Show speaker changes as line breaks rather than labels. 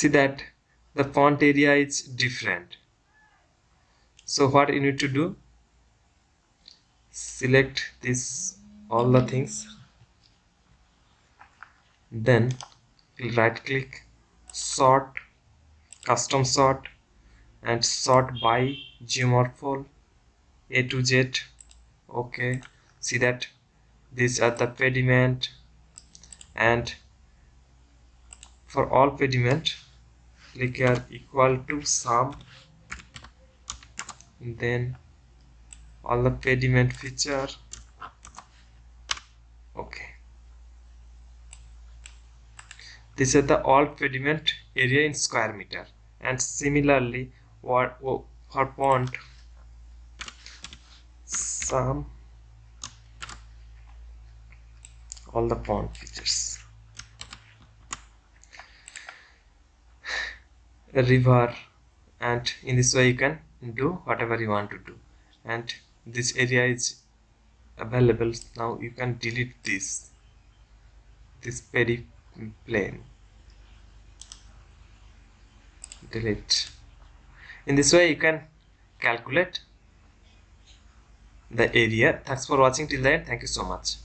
see that the font area is different. So what you need to do, select this all the things, then right click, sort, custom sort, and sort by geomorphol A to Z. Okay, see that these are the pediment, and for all pediment click here equal to sum, then all the pediment feature. Okay, this is the all pediment area in square meter. And similarly for pond, sum all the pond features, a river, and in this way you can do whatever you want to do. And this area is available. Now you can delete this plane, delete. In this way you can calculate the area. Thanks for watching till the end. Thank you so much.